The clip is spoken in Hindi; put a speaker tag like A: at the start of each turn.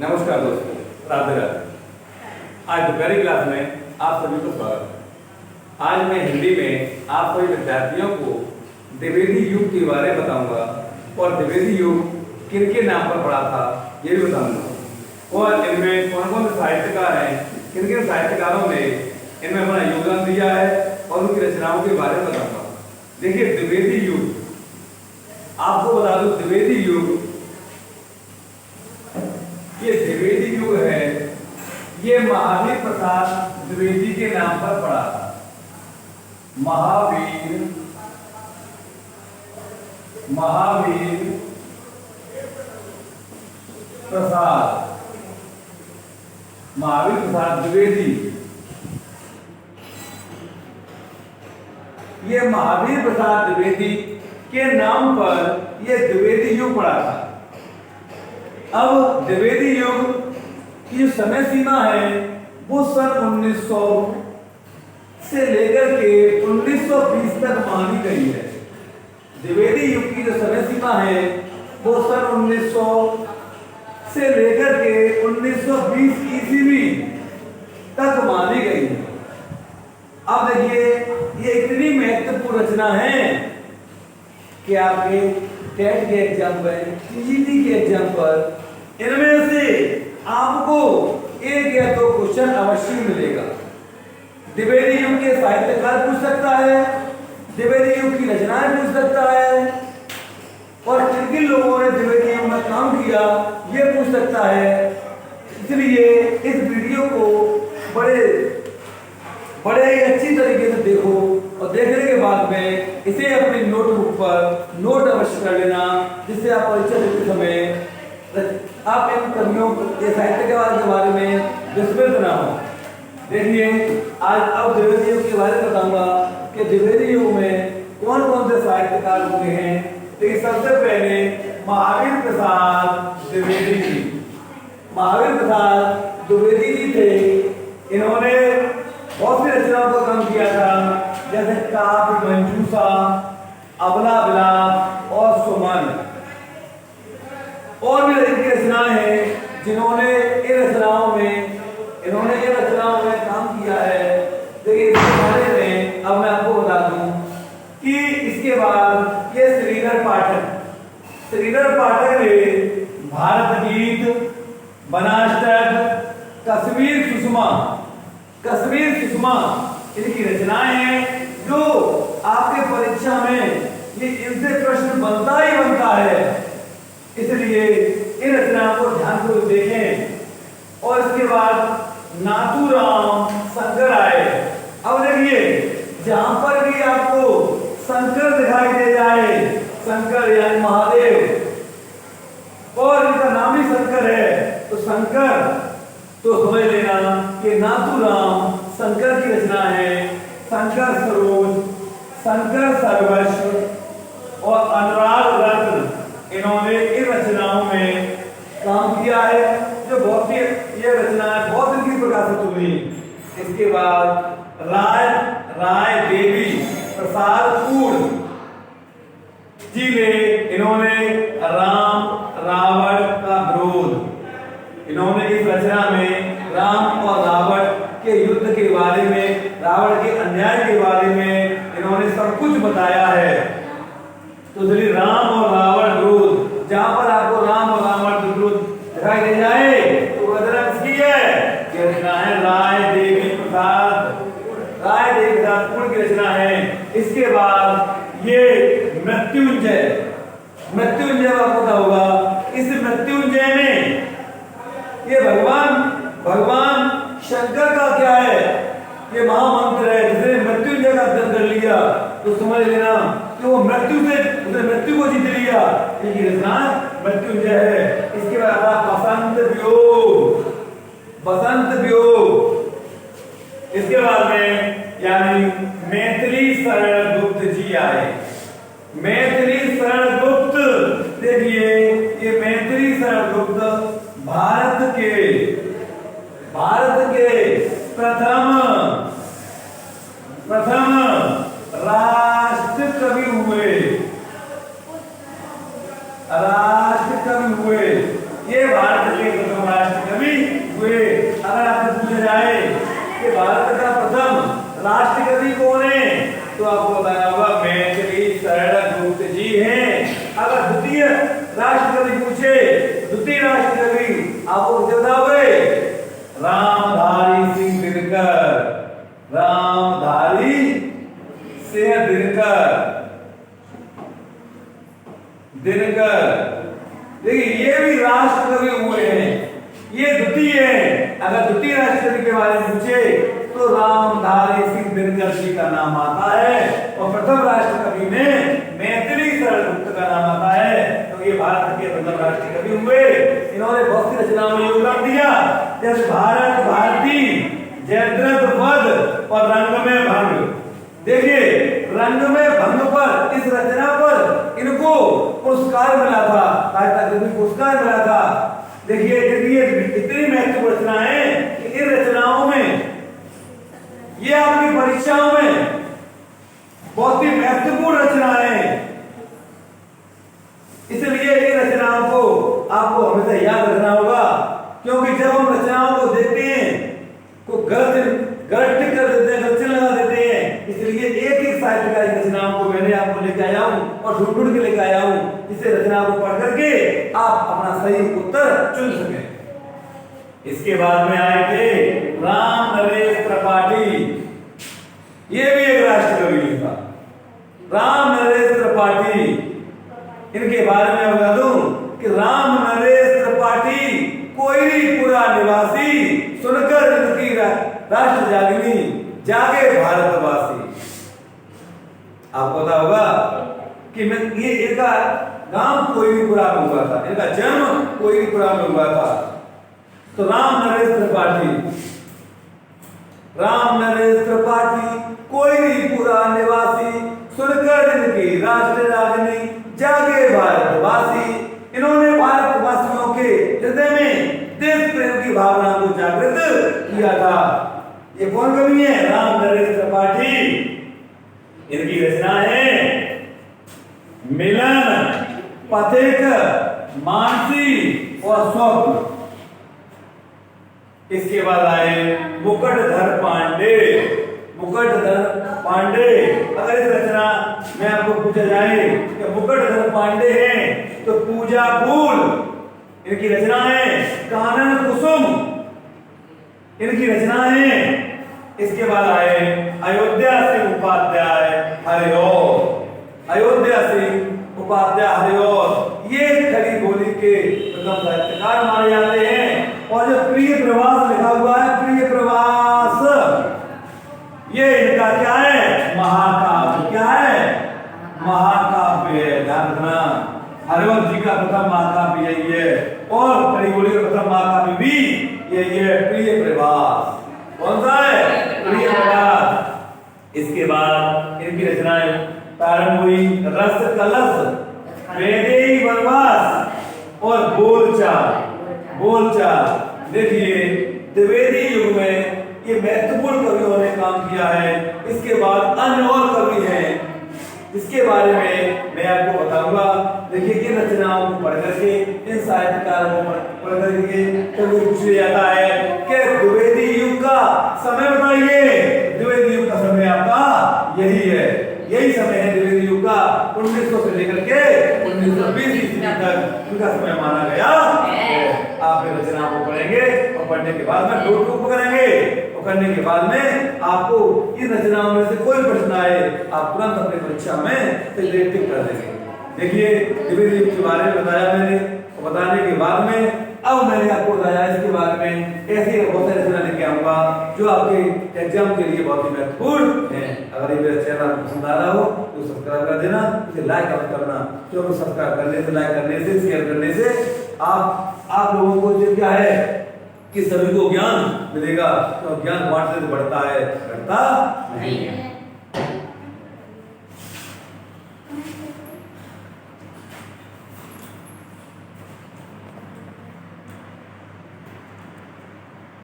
A: नमस्कार दोस्तों, राधे राधे। आज दोपहरी क्लास में आप सभी को स्वागत है। आज मैं हिंदी में आप सभी विद्यार्थियों को द्विवेदी युग के बारे में बताऊंगा और द्विवेदी युग किन के नाम पर पड़ा था ये भी बताऊंगा और इनमें कौन कौन से साहित्यकार हैं, किन किन साहित्यकारों ने इनमें अपना योगदान दिया है और उनकी रचनाओं के बारे में बताऊंगा। देखिए, द्विवेदी युग, आपको बता दूं द्विवेदी युग, ये द्विवेदी युग है, ये महावीर प्रसाद द्विवेदी के नाम पर पड़ा था। महावीर प्रसाद द्विवेदी, ये महावीर प्रसाद द्विवेदी के नाम पर यह द्विवेदी युग पड़ा था। अब द्विवेदी युग की जो समय सीमा है वो सन 1900 से लेकर के 1920 तक मानी गई है। द्विवेदी युग की जो समय सीमा है वो सन 1900 से लेकर के 1920 ईस्वी तक मानी गई है। अब देखिए, ये इतनी महत्वपूर्ण रचना है कि आपके टेट के एग्जाम पर, टीजीटी के एग्जाम पर इनमें से आपको एक या दो क्वेश्चन अवश्य मिलेगा। द्विवेदी युग के साहित्यकार पूछ सकता है, द्विवेदी युग की रचनाएं पूछ सकता है और किन किन लोगों ने द्विवेदी युग में काम किया ये पूछ सकता है। इसलिए इस वीडियो को बड़े ही अच्छी तरीके से देखो और देखने के बाद में इसे अपनी नोटबुक पर नोट अवश्य कर लेना, जिससे आप परीक्षा देते समय आप इन कवियों के साहित्यकार के बारे में विस्मृत ना हो। देखिए, आज अब द्विवेदी युग के बारे में बताऊंगा कि द्विवेदी युग में कौन कौन से साहित्यकार हुए हैं। तो सबसे पहले महावीर प्रसाद द्विवेदी जी। महावीर प्रसाद द्विवेदी जी थे, इन्होंने बहुत सी रचनाओं का काम किया था, जैसे काव्य मंजूषा, अबला विलाप और सुमन। और भी इनकी रचनाएं हैं जिन्होंने इन रचनाओं में काम किया है। देखिए, इसके बारे में अब मैं आपको बता दूं कि इसके बाद ये श्रीधर पाठक ने भारत गीत, बनाष्टक, कश्मीर सुषमा इनकी रचनाएं हैं जो आपके परीक्षा में ये इनसे प्रश्न बनता ही बनता है। इसलिए इन रचनाओं को ध्यान से देखें। और इसके बाद नाथूराम शंकर आए। अब देखिए, जहां पर भी आपको शंकर दिखाई दे जाए, शंकर यानी महादेव, और इनका नाम ही शंकर है, तो शंकर तो समझ लेना कि नाथूराम शंकर की रचना है। शंकर सरोज, शंकर सर्वस्व और अनुराग रत्न, इन्होंने इन रचनाओं में काम किया है, जो बहुत ही ये रचनाएं बहुत इनकी प्रकाशित हुई। इसके बाद राय देवी प्रसाद पूर्ण जी ने, इन्होंने राम रावण का विरोध, इन्होंने इस रचना में राम और रावण के युद्ध के बारे में, रावण के अन्याय के बारे में इन्होंने सब कुछ बताया है। तो चलिए, राम और रावण विरोध, जहां पर आपको राम और रावण विरोध दिखाई दे जाए तो रचना किसकी है? ये रचना है राय देवी प्रसाद पूर्ण की रचना है। इसके बाद ये मृत्युंजय आपको पता होगा। इस मृत्युंजय में ये भगवान शंकर का क्या है, ये महामंत्र है, जिसने मृत्युंजय का दर्शन कर लिया तो समझ लेना कि वो मृत्यु को जीत लिया। इनकी रचना मृत्युंजय है। इसके बाद बसंत वियोग। इसके बाद में यानी मैथिली शरण गुप्त जी आए। मैथिली शरण गुप्त, देखिए, ये मैथिली शरण गुप्त भारत के प्रथम राष्ट्र कवि हुए। ये राष्ट्र कवि कौन है? तो आपको बताना होगा मैथिली शरण गुप्त जी हैं। अगर द्वितीय राष्ट्र कवि पूछे, द्वितीय राष्ट्र कवि आपको बताओगे रामधारी सिंह दिनकर, रामधारी सिंह दिनकर, दिनकर। देखिए ये भी राष्ट्र कवि हुए हैं, ये द्वितीय है। अगर द्वितीय राष्ट्र कवि के बारे में पूछे तो रामधारी सिंह दिनकर जी का नाम आता है, और प्रथम राष्ट्र कवि में मैथिली शरण गुप्त का नाम आता है। तो ये भारत के प्रथम राष्ट्र कवि हुए। इन्होंने बहुत सी रचनाओं में योगदान दिया, जैसे भारत भारती, जयद्रथ वध और रंग में भंग। देखिए रंग में भंग पर, इस रचना पर इनको पुरस्कार मिला था, पुरस्कार मिला था। देखिए इतनी महत्वपूर्ण रचनाएं कि इन रचनाओं में, ये आपकी परीक्षाओं में बहुत ही महत्वपूर्ण रचनाएं, इसलिए इन रचनाओं को आपको हमेशा याद रखना होगा। क्योंकि जब हम रचनाओं को देखते हैं को गलत टिक कर देते हैं, गलत लगा देते हैं, इसलिए एक एक साहित्यकार की रचनाओं को मैंने आपको लेके आया हूं और ढूंढ ढूंढ के लेके आया हूं, जिससे रचना को पढ़ करके आप अपना सही उत्तर चुन सकें। इसके बाद में आए थे राम नरेश त्रिपाठी, ये भी एक राष्ट्र कवि था, राम नरेश त्रिपाठी। इनके बारे में बता दूं कि राम नरेश त्रिपाठी कोयलीपुरा निवासी, सुनकर इनकी राष्ट्र जागनी, जागे भारतवासी। आपको पता होगा कि मैं ये इनका नाम कोयलीपुरा में हुआ था, इनका जन्म कोयलीपुरा में हुआ था। तो राम नरेश त्रिपाठी, राम नरेश त्रिपाठी कोयलीपुरा निवासी, सुनकर इनकी राष्ट्र रागनी, जागे भारतवासी। इन्होंने भारतवासियों के हृदय में देश प्रेम की भावना को जागृत किया था। ये कौन कवि है? राम नरेश त्रिपाठी। इनकी रचना है मिलन, पथिक, मानसी और स्वप्न। इसके बाद आए मुकुटधर पांडे, मुकुटधर पांडे। अगर इस रचना में आपको पूछा जाए कि मुकुटधर पांडे हैं तो पूजा फूल इनकी रचना है, कानन कुसुम इनकी रचना है। इसके बाद आए अयोध्या सिंह उपाध्याय हरिऔर, अयोध्या सिंह उपाध्याय हरिऔर, ये खड़ी बोली के प्रथम साहित्यकार माने जाते हैं। और जो प्रिय प्रवास लिखा हुआ है, प्रिय प्रवास, ये इनका क्या है? महाकाव्य। क्या है? महाकाव्य। ध्यान रखना, हरिऔर जी का प्रथम महाकाव्य यही है, और खड़ी बोली का प्रथम महाकाव्य भी यही है, प्रिय प्रवास। कौन सा है? प्रिय प्रवास। इसके बाद इनकी रचनाएं प्रारंभ हुई रस कलश, वैदेही वनवास और बोलचाल, बोलचाल। देखिए द्विवेदी युग में ये महत्वपूर्ण कवियों ने काम किया है। इसके बाद अन्य और कवि हैं जिसके बारे में मैं आपको बताऊंगा। देखिए इन रचनाओं को पढ़ करके, इन साहित्यकारों को पढ़ करके कभी पूछ लिया जाता है कि द्विवेदी युग का समय बताइए। द्विवेदी युग का समय आपका यही है, यही समय है द्विवेदी युग का, 1900 से लेकर के 1920 ईस्वी तक उनका समय माना गया। आप इन रचनाओं को पढ़ेंगे और पढ़ने के बाद में नोट बुक करेंगे, और करने के बाद में आपको इन रचनाओं में से कोई प्रश्न आए आप तुरंत अपनी परीक्षा में सिलेक्ट कर देंगे। देखिए द्विवेदी युग के बारे में बताया मैंने, और बताने के बाद में अब मैंने आपको बताया इसके बारे में ऐसे बहुत सारे रचना लेके आऊंगा जो आपके एग्जाम के लिए बहुत ही महत्वपूर्ण है। अगर ये मेरा चैनल आपको पसंद आ रहा हो तो सब्सक्राइब कर देना, इसे लाइक करना, क्योंकि सब्सक्राइब करने से, लाइक करने से, शेयर करने से आप लोगों को जो क्या है कि सभी को ज्ञान मिलेगा। तो ज्ञान बांटने से बढ़ता है, घटता नहीं है।